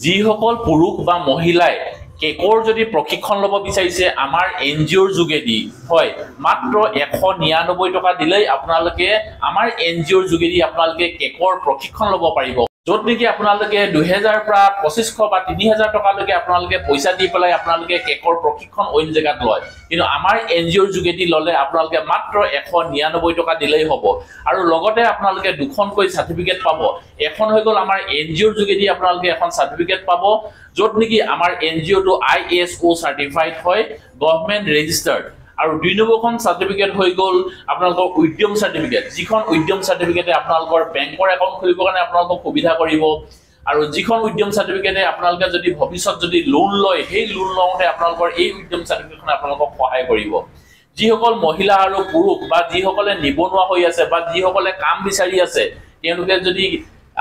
যিসকল পুৰুষ বা মহিলাই কেকৰ যদি প্ৰশিক্ষণ ল'ব বিচাৰিছে আমাৰ এনজিঅ'ৰ যোগেদি হয় মাত্ৰ 199 টকা দিলেই আপোনালোকে আমাৰ এনজিঅ'ৰ যোগেদি আপোনালোকে কেকৰ প্ৰশিক্ষণ ল'ব পাৰিব য'ত নেকি আপোনালোকে 2000 পৰা 2500 বা 3000 টকালৈকে আপোনালোকে পইচা দি পেলাই আপোনালোকে কেকৰ প্ৰশিক্ষণ অইন জেগাত লয় কিন্তু আমাৰ এনজিঅ'ৰ যোগেদি ল'লে আপোনালোকে মাত্ৰ 199 টকা দিলেই হ'ব আৰু লগতে আপোনালোকে দুখনকৈ সাৰ্টিফিকেট পাব এখন হৈ গ'ল আমাৰ এনজিঅ'ৰ যোগেদি আপোনালোকে এখন সাৰ্টিফিকেট পাব য'ত নেকি আমাৰ এনজিঅ'টো ISO সাৰ্টিফাইড হয় গভৰ্ণমেণ্ট ৰেজিষ্টাৰ্ড আৰু দুই নম্বৰখন সাৰ্টিফিকেট হৈ গ'ল আপোনালোকৰ উদ্যম সাৰ্টিফিকেট যিখন উদ্যম সাৰ্টিফিকেটে আপোনালোকৰ বেংকৰ একাউণ্ট খুলিবৰ কাৰণে আপোনালোকক সুবিধা কৰিব আৰু যিখন উদ্যম সাৰ্টিফিকেটে আপোনালোকে যদি ভৱিষ্যত যদি লোন লয় সেই লোন লওঁতে আপোনালোকৰ এই উদ্যম সাৰ্টিফিকেটখনে আপোনালোকক সহায় কৰিব যিসকল মহিলা আৰু পুৰুষ বা যিসকলে নিবনুৱা হৈ আছে বা যিসকলে কাম বিচাৰি আছে তেওঁলোকে যদি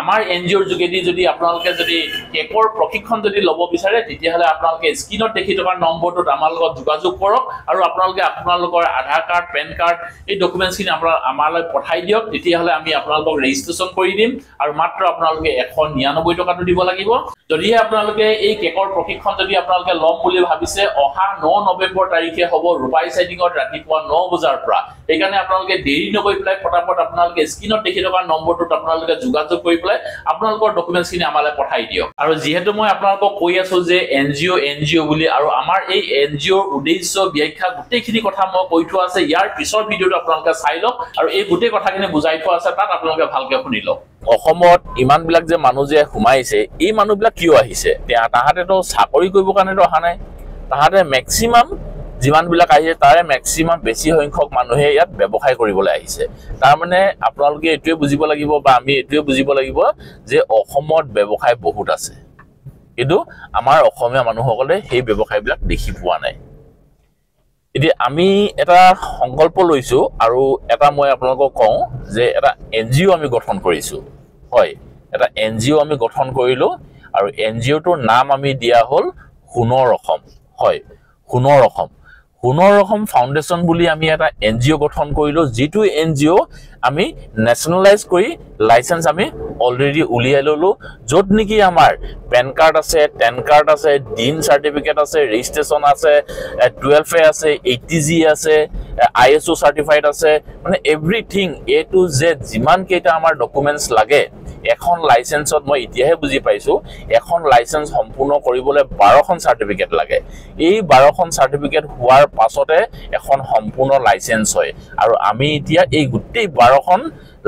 আমাৰ এনজিঅ'ৰ যোগেদি যদি আপোনালোকে যদি কেকৰ প্ৰশিক্ষণ যদি ল'ব বিচাৰে তেতিয়াহ'লে আপোনালোকে স্ক্ৰীনত দেখি থকা নম্বৰটোত আমাৰ লগত যোগাযোগ কৰক আৰু আপোনালোকে আপোনালোকৰ আধাৰ কাৰ্ড পেন কাৰ্ড এই ডকুমেণ্টছখিনি আমালৈ পঠাই দিয়ক তেতিয়াহ'লে আমি আপোনালোকক ৰেজিষ্ট্ৰেশ্যন কৰি দিম আৰু মাত্ৰ আপোনালোকে 199 টকাটো দিব লাগিব যদিহে আপোনালোকে এই কেকৰ প্ৰশিক্ষণ যদি আপোনালোকে ল'ম বুলি ভাবিছে অহা 9 নৱেম্বৰ তাৰিখে হ'ব ৰূপাই চাইডিঙত ৰাতিপুৱা 9 বজাৰ পৰা সেইকাৰণে আপোনালোকে দেৰি নকৰি পেলাই ফটাফট আপোনালোকে স্ক্ৰীনত দেখি থকা নম্বৰটোত আপোনালোকে যোগাযোগ কৰি পেলাই আপোনালোকৰ ডকুমেণ্টছখিনি আমালৈ পঠাই দিয়ক আৰু যিহেতু মই আপোনালোকক কৈ আছো যে এনজিঅ বুলি আৰু আমাৰ এই এনজিঅ'ৰ উদ্দেশ্য ব্যাখ্যা গোটেইখিনি কথা মই কৈ থোৱা আছে ইয়াৰ পিছৰ ভিডিঅ'টো আপোনালোকে চাই লওক আৰু এই গোটেই কথাখিনি বুজাই থোৱা আছে তাত আপোনালোকে ভালকৈ শুনি লওক অসমত ইমানবিলাক যে মানুহ যে সোমাইছে এই মানুহবিলাক কিয় আহিছে তাহাঁতেতো চাকৰি কৰিবৰ কাৰণেতো অহা নাই তাহাঁতে মেক্সিমাম যিমানবিলাক আহিছে তাৰে মেক্সিমাম বেছি সংখ্যক মানুহে ইয়াত ব্যৱসায় কৰিবলৈ আহিছে তাৰ মানে আপোনালোকে এটোৱে বুজিব লাগিব বা আমি এটোৱে বুজিব লাগিব যে অসমত ব্যৱসায় বহুত আছে কিন্তু আমাৰ অসমীয়া মানুহসকলে সেই ব্যৱসায়বিলাক দেখি পোৱা নাই এতিয়া আমি এটা সংকল্প লৈছো আৰু এটা মই আপোনালোকক কওঁ যে এটা এনজিঅ আমি গঠন কৰিছো হয় এটা এনজিঅ আমি গঠন কৰিলো আৰু এনজিঅ'টোৰ নাম আমি দিয়া হ'ল সোণৰ অসম হয় সোণৰ অসম ফাউণ্ডেশ্যন বুলি আমি এটা এনজিঅ গঠন কৰিলো যিটো এনজিঅ আমি নেশ্যনেলাইজ কৰি লাইসেন্স আমি অলৰেডি উলিয়াই ললো য'ত নেকি আমাৰ পেন কাৰ্ড আছে টেন কাৰ্ড আছে ডিন সাৰ্টিফিকেট আছে ৰেজিষ্ট্ৰেচন আছে 12 আছে 80G আছে ISO সাৰ্টিফাইড আছে মানে এভৰিথিং A to Z যিমান কেইটা আমাৰ ডকুমেন্টছ লাগে এখন লাইসেন্সত মই ইতিহাসে বুজি পাইছো এখন লাইসেন্স সম্পূৰ্ণ কৰিবলৈ 12খন সাৰ্টিফিকেট লাগে এই 12খন সাৰ্টিফিকেট হোৱাৰ পাছতে এখন সম্পূৰ্ণ লাইসেন্স হয় আৰু আমি এতিয়া এই গোটেই 12খন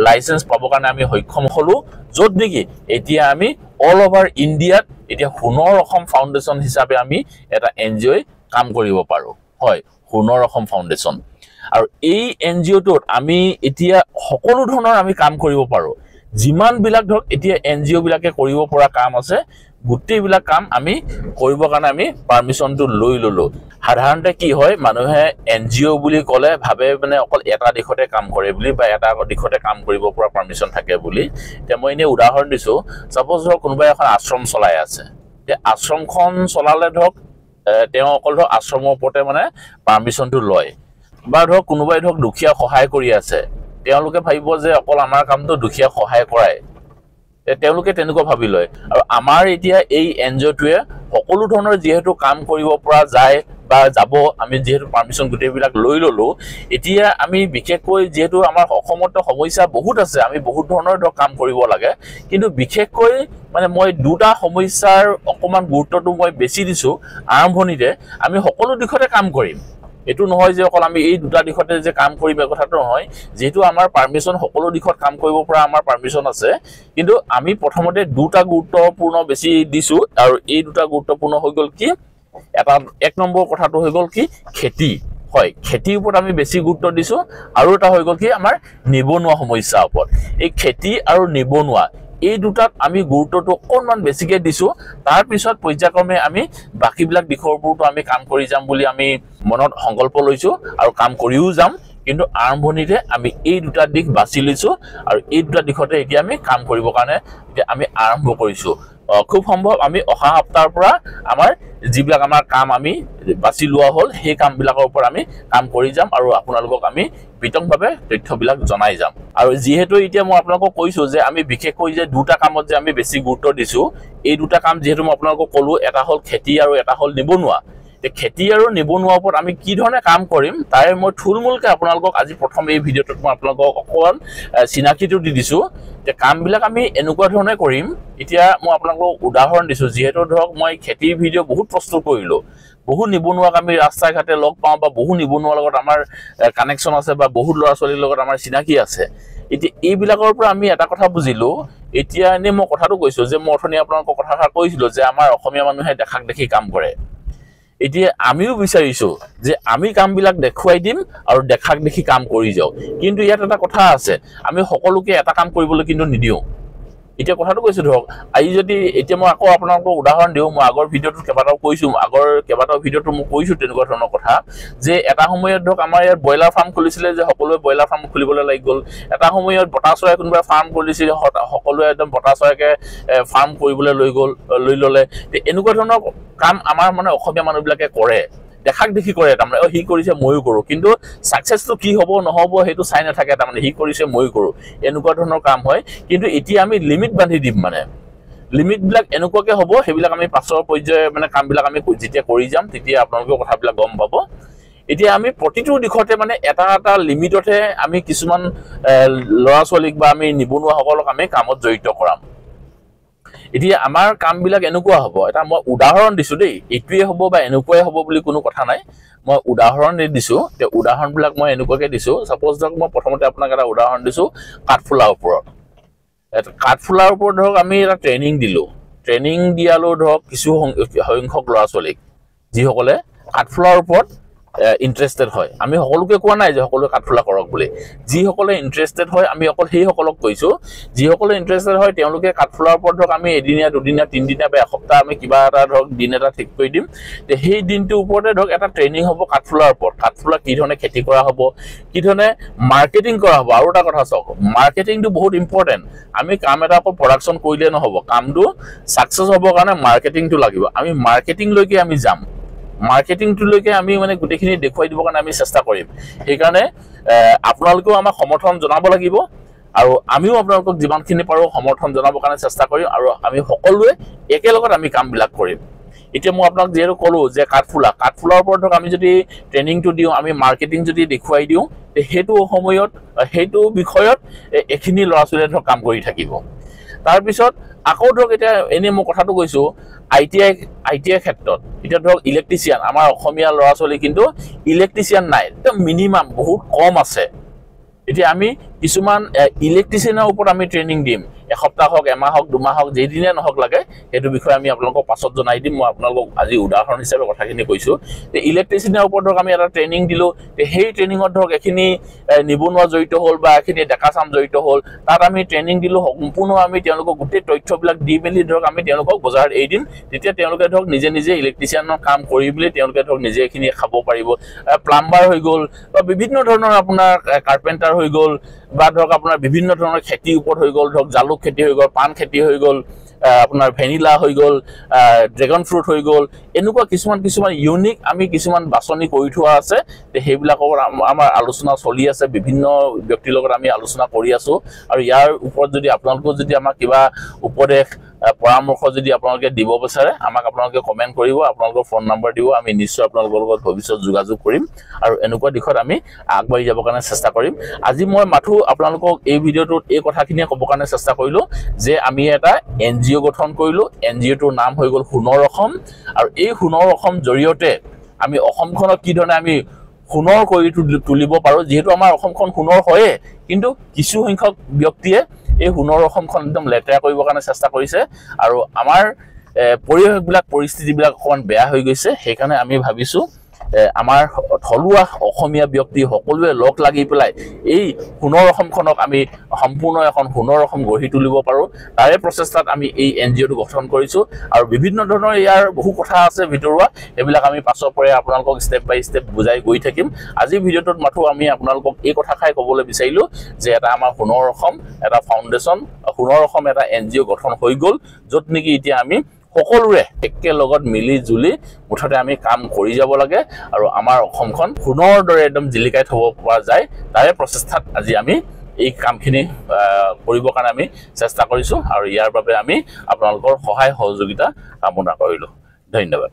লাইসেন্স পাবৰ কাৰণে আমি সক্ষম হলো য'ত নেকি এতিয়া আমি অল ওভাৰ ইণ্ডিয়াত এতিয়া সোণৰ অসম ফাউণ্ডেশ্যন হিচাপে আমি এটা এনজিঅ কাম কৰিব পাৰো হয় সোণৰ অসম ফাউণ্ডেশ্যন আৰু এই এনজিঅটোত আমি এতিয়া সকলো ধৰণৰ আমি কাম কৰিব পাৰো যিমান বিলাক ধৰক এতিয়া এনজিঅ বিলাকে কৰিব পৰা কাম আছে গোটেই বিলাক কাম আমি কৰিব কাৰণে আমি পাৰমিশনটো লৈ ললো সাধাৰণতে কি হয় মানুহে এনজিঅ বুলি ক'লে ভাবে মানে অকল এটা দিশতে কাম কৰে বুলি বা এটা দিশতে কাম কৰিব পৰা পাৰমিশন থাকে বুলি তে মই এনে উদাহৰণ দিছো সাপোজ ধৰক কোনোবা এখন আশ্ৰম চলাই আছে তে আশ্ৰমখন চলালে ধৰক তেওঁ অকল ধৰক আশ্ৰমৰ ওপৰতে মানে পাৰমিশনটো লয় বা ধৰক কোনোবাই ধৰক দুখীয়া সহায় কৰি আছে তেওঁলোকে ভাবিব যে অকল আমাৰ কামটো দুখীয়া সহায় কৰাই তেওঁলোকে তেনেকুৱা ভাবি লয় আৰু আমাৰ এতিয়া এই এনজিঅ'টোৱে সকলো ধৰণৰ যেহেতু কাম কৰিব পৰা যায় বা যাব আমি যেহেতু পাৰমিশন গোটেইবিলাক লৈ ললো এতিয়া আমি বিশেষকৈ যেহেতু আমাৰ অসমত সমস্যা বহুত আছে আমি বহুত ধৰণৰ কাম কৰিব লাগে কিন্তু বিশেষকৈ মানে মই দুটা সমস্যাৰ অকমান গুৰুত্বটো মই বেছি দিছো আৰম্ভণিতে আমি সকলো দিশতে কাম কৰিম এটো নহয় যে অকল আমি এই দুটা দিশতে যে কাম কৰিম এই কথাটো নহয় যেহেতু আমাৰ পাৰমিশন সকলো দিশত কাম কৰিব পৰা আমাৰ পাৰমিশন আছে কিন্তু আমি প্ৰথমতে দুটা গুৰুত্বপূৰ্ণ বেছি দিছো আৰু এই দুটা গুৰুত্বপূৰ্ণ হৈ গল কি এটা এক নম্বৰ কথাটো হৈ গল কি খেতি হয় খেতিৰ ওপৰত আমি বেছি গুৰুত্ব দিছো আৰু এটা হৈ গল কি আমাৰ নিবনুৱা সমস্যাৰ ওপৰত এই খেতি আৰু নিবনুৱা এই দুটাত আমি গুৰুত্বটো অকণমান বেছিকে দিছো তাৰ পিছত পৰ্যায়ক্ৰমে আমি বাকিবিলাক দিশৰ ওপৰতো আমি কাম কৰি যাম বুলি আমি মনত সংকল্প লৈছো আৰু কাম কৰিও যাম কিন্তু আৰম্ভণিতে আমি এই দুটা দিশ বাছি লৈছো আৰু এই দুটা দিশতে এতিয়া আমি কাম কৰিবৰ কাৰণে এতিয়া আমি আৰম্ভ কৰিছো খুব সম্ভৱ আমি অহা সপ্তাহৰ পৰা আমাৰ যিবিলাক আমাৰ কাম আমি বাছি লোৱা হ'ল সেই কামবিলাকৰ ওপৰত আমি কাম কৰি যাম আৰু আপোনালোকক আমি বিতংভাৱে তথ্যবিলাক জনাই যাম আৰু যেহেতু এতিয়া মই আপোনালোকক কৈছো যে আমি বিশেষকৈ যে দুটা কামত যে আমি বেছি গুৰুত্ব দিছো এই দুটা কাম যেহেতু মই আপোনালোকক ক'লো এটা হ'ল খেতি আৰু এটা হ'ল নিবনুৱা খেতি আৰু নিবনুৱাৰ ওপৰত আমি কি ধৰণে কাম কৰিম তাৰে মই থুলমূলকৈ আপোনালোকক আজি প্ৰথম এই ভিডিঅ'টোত মই আপোনালোকক অকণমান চিনাকিটো দি দিছো যে কামবিলাক আমি এনেকুৱা ধৰণে কৰিম এতিয়া মই আপোনালোকক উদাহৰণ দিছো যিহেতু ধৰক মই খেতিৰ ভিডিঅ' বহুত প্ৰস্তুত কৰিলো বহু নিবনুৱাক আমি ৰাস্তা ঘাটে লগ পাওঁ বা বহু নিবনুৱাৰ লগত আমাৰ কানেকশ্যন আছে বা বহুত ল'ৰা ছোৱালীৰ লগত আমাৰ চিনাকি আছে এতিয়া এইবিলাকৰ পৰা আমি এটা কথা বুজিলো এতিয়া এনে মই কথাটো কৈছো যে মই অথনি আপোনালোকক কথা কৈছিলো যে আমাৰ অসমীয়া মানুহে দেখাক দেখি কাম কৰে এতিয়া আমিও বিচাৰিছো যে আমি কামবিলাক দেখুৱাই দিম আৰু দেখাক দেখি কাম কৰি যাও কিন্তু ইয়াত এটা কথা আছে আমি সকলোকে এটা কাম কৰিবলৈ কিন্তু নিদিও এতিয়া কথাটো কৈছো ধৰক আজি যদি এতিয়া মই আকৌ আপোনালোকক উদাহৰণ দিওঁ মই আগৰ ভিডিঅ'টোত কেইবাটাও কৈছো আগৰ কেইবাটাও ভিডিঅ'টো মই কৈছো তেনেকুৱা ধৰণৰ কথা যে এটা সময়ত ধৰক আমাৰ ইয়াত ব্ৰইলাৰ ফাৰ্ম খুলিছিলে যে সকলোৱে ব্ৰইলাৰ ফাৰ্ম খুলিবলৈ লাগি গ'ল এটা সময়ত বটা চৰাই কোনোবা ফাৰ্ম খুলিছিল সকলোৱে একদম বটা চৰাইকে ফাৰ্ম কৰিবলৈ লৈ ল'লে এনেকুৱা ধৰণৰ কাম আমাৰ মানে অসমীয়া মানুহবিলাকে কৰে দেখাক দেখি কৰে তাৰমানে হি কৰিছে ময়ো কৰোঁ কিন্তু সাকসেসটো কি হ'ব নহ'ব সেইটো চাই নাথাকে তাৰমানে হি কৰিছে ময়ো কৰোঁ এনেকুৱা ধৰণৰ কাম হয় কিন্তু এতিয়া আমি লিমিট বান্ধি দিম মানে লিমিটবিলাক এনেকুৱাকে হ'ব সেইবিলাক আমি পাছৰ পৰ্যায়ে মানে কামবিলাক আমি যেতিয়া কৰি যাম তেতিয়া আপোনালোকে কথাবিলাক গম পাব এতিয়া আমি প্ৰতিটো দিশতে মানে এটা এটা লিমিটতে আমি কিছুমান ল'ৰা ছোৱালীক বা আমি নিবনুৱাসকলক আমি কামত জড়িত কৰাম এতিয়া আমাৰ কামবিলাক এনেকুৱা হ'ব এটা মই উদাহৰণ দিছো দেই এইটোৱে হ'ব বা এনেকুৱাই হ'ব বুলি কোনো কথা নাই মই উদাহৰণ দিছো তে উদাহৰণবিলাক মই এনেকুৱাকে দিছো সাপোজ ধৰক মই প্ৰথমতে আপোনাক এটা উদাহৰণ দিছো কাঠফুলাৰ ওপৰত কাঠফুলাৰ ওপৰত ধৰক আমি এটা ট্ৰেইনিং দিলো ট্ৰেইনিং দিয়ালো ধৰক কিছু সংখ্যক ল'ৰা ছোৱালীক যিসকলে কাঠফুলাৰ ওপৰত ইন্টাৰেস্টেড হয় আমি সকলোকে কোৱা নাই যে সকলোৱে কাঠফুলা কৰক বুলি যিসকলে ইন্টাৰেস্টেড হয় আমি অকল সেই সকলক কৈছো যিসকলে ইন্টাৰেস্টেড হয় তেওঁলোকে কাঠফুলাৰ ওপৰত ধৰক আমি এদিনীয়া দুদিনীয়া তিনিদিনীয়া বা এসপ্তাহ আমি কিবা এটা ধৰক দিন এটা ঠিক কৰি দিম তে সেই দিনটোৰ ওপৰতে ধৰক এটা ট্ৰেইনিং হ'ব কাঠফুলাৰ ওপৰত কাঠফুলা কি ধৰণে খেতি কৰা হ'ব কি ধৰণে মাৰ্কেটিং কৰা হ'ব আৰু এটা কথা চাওক মাৰ্কেটিংটো বহুত ইম্পৰ্টেণ্ট আমি কাম এটা অকল প্ৰডাকশ্যন কৰিলে নহ'ব কামটো সাকসেস হ'বৰ কাৰণে মাৰ্কেটিংটো লাগিব আমি মাৰ্কেটিংলৈকে আমি যাম মাৰ্কেটিংটোলৈকে আমি মানে গোটেইখিনি দেখুৱাই দিবৰ কাৰণে আমি চেষ্টা কৰিম সেইকাৰণে আপোনালোকেও আমাক সমৰ্থন জনাব লাগিব আৰু আমিও আপোনালোকক যিমানখিনি পাৰোঁ সমৰ্থন জনাবৰ কাৰণে চেষ্টা কৰিম আৰু আমি সকলোৱে একেলগত আমি কামবিলাক কৰিম এতিয়া মই আপোনাক যিহেতু ক'লো যে কাঠফুলাৰ ওপৰত ধৰক আমি যদি ট্ৰেইনিংটো দিওঁ আমি মাৰ্কেটিং যদি দেখুৱাই দিওঁ সেইটো সময়ত সেইটো বিষয়ত এখিনি ল'ৰা ছোৱালীয়ে ধৰক কাম কৰি থাকিব তাৰপিছত আকৌ ধৰক এতিয়া এনেই মই কথাটো কৈছো আই টি আই ক্ষেত্ৰত এতিয়া ধৰক ইলেক্ট্ৰিচিয়ান আমাৰ অসমীয়া ল'ৰা ছোৱালী কিন্তু ইলেক্ট্ৰিচিয়ান নাই একদম মিনিমাম বহুত কম আছে এতিয়া আমি কিছুমান ইলেক্ট্ৰিচিয়ানৰ ওপৰত আমি ট্ৰেইনিং দিম এসপ্তাহ হওক এমাহ হওক দুমাহ হওক যেইদিনে নহওক লাগে সেইটো বিষয়ে আমি আপোনালোকক পাছত জনাই দিম মই আপোনালোকক আজি উদাহৰণ হিচাপে কথাখিনি কৈছো যে ইলেক্ট্ৰিচিয়ানৰ ওপৰত ধৰক আমি এটা ট্ৰেইনিং দিলো সেই ট্ৰেইনিঙত ধৰক এখিনি নিবনুৱা জড়িত হ'ল বা এখিনি ডেকাচাম জড়িত হ'ল তাত আমি ট্ৰেইনিং দিলো সম্পূৰ্ণ আমি তেওঁলোকক গোটেই তথ্যবিলাক দি মেলি ধৰক আমি তেওঁলোকক বজাৰত এৰি দিম তেতিয়া তেওঁলোকে ধৰক নিজে নিজে ইলেক্ট্ৰিচিয়ানৰ কাম কৰি বুলি তেওঁলোকে ধৰক নিজে এখিনি খাব পাৰিব প্লাম্বাৰ হৈ গ'ল বা বিভিন্ন ধৰণৰ আপোনাৰ কাৰ্পেণ্টাৰ হৈ গ'ল বা ধৰক আপোনাৰ বিভিন্ন ধৰণৰ খেতিৰ ওপৰত হৈ গ'ল ধৰক জালুক খেতি হৈ গ'ল পাণ খেতি হৈ গ'ল আপোনাৰ ভেনিলা হৈ গ'ল ড্ৰেগন ফ্ৰুট হৈ গ'ল এনেকুৱা কিছুমান ইউনিক আমি কিছুমান বাছনি কৰি থোৱা আছে সেইবিলাকৰ আমাৰ আলোচনা চলি আছে বিভিন্ন ব্যক্তিৰ লগত আমি আলোচনা কৰি আছো আৰু ইয়াৰ ওপৰত যদি আপোনালোকৰ যদি আমাক কিবা উপদেশ পৰামৰ্শ যদি আপোনালোকে দিব বিচাৰে আমাক আপোনালোকে কমেন্ট কৰিব আপোনালোকৰ ফোন নম্বৰ দিব আমি নিশ্চয় আপোনালোকৰ লগত ভৱিষ্যত যোগাযোগ কৰিম আৰু এনেকুৱা দিশত আমি আগবাঢ়ি যাবৰ কাৰণে চেষ্টা কৰিম আজি মই মাথো আপোনালোকক এই ভিডিঅ'টোত এই কথাখিনিয়ে ক'বৰ কাৰণে চেষ্টা কৰিলো যে আমি এটা NGO গঠন কৰিলো NGOটোৰ নাম হৈ গ'ল সোণৰ অসম আৰু এই সোণৰ অসম জৰিয়তে আমি অসমখনক কি ধৰণে আমি সোণৰ কৰি তুলিব পাৰো যেহেতু আমাৰ অসমখন সোণৰ হয়ে কিন্তু কিছু সংখ্যক ব্যক্তিয়ে এই সোণৰ অসমখন একদম লেতেৰা কৰিবৰ কাৰণে চেষ্টা কৰিছে আৰু আমাৰ পৰিস্থিতিবিলাক অকমান বেয়া হৈ গৈছে সেইকাৰণে আমি ভাবিছো আমাৰ থলুৱা অসমীয়া ব্যক্তি সকলোৱে লগ লাগি পেলাই এই সোণৰ অসমখনক আমি সম্পূৰ্ণ এখন সোণৰ অসম গঢ়ি তুলিব পাৰোঁ তাৰে প্ৰচেষ্টাত আমি এই NGOটো গঠন কৰিছোঁ আৰু বিভিন্ন ধৰণৰ ইয়াৰ বহু কথা আছে ভিতৰুৱা এইবিলাক আমি পাছৰ পৰে আপোনালোকক ষ্টেপ বাই ষ্টেপ বুজাই গৈ থাকিম আজি ভিডিঅ'টোত মাথো আমি আপোনালোকক এই কথাষাই ক'বলৈ বিচাৰিলোঁ যে এটা আমাৰ সোণৰ অসম এটা ফাউণ্ডেশ্যন সোণৰ অসম এটা NGO গঠন হৈ গ'ল য'ত নেকি এতিয়া আমি সকলোৰে একেলগত মিলি জুলি মুঠতে আমি কাম কৰি যাব লাগে আৰু আমাৰ অসমখন সোণৰ দৰে একদম জিলিকাই থ'ব পৰা যায় তাৰে প্ৰচেষ্টাত আজি আমি এই কামখিনি কৰিবৰ কাৰণে আমি চেষ্টা কৰিছোঁ আৰু ইয়াৰ বাবে আমি আপোনালোকৰ সহায় সহযোগিতা কামনা কৰিলোঁ ধন্যবাদ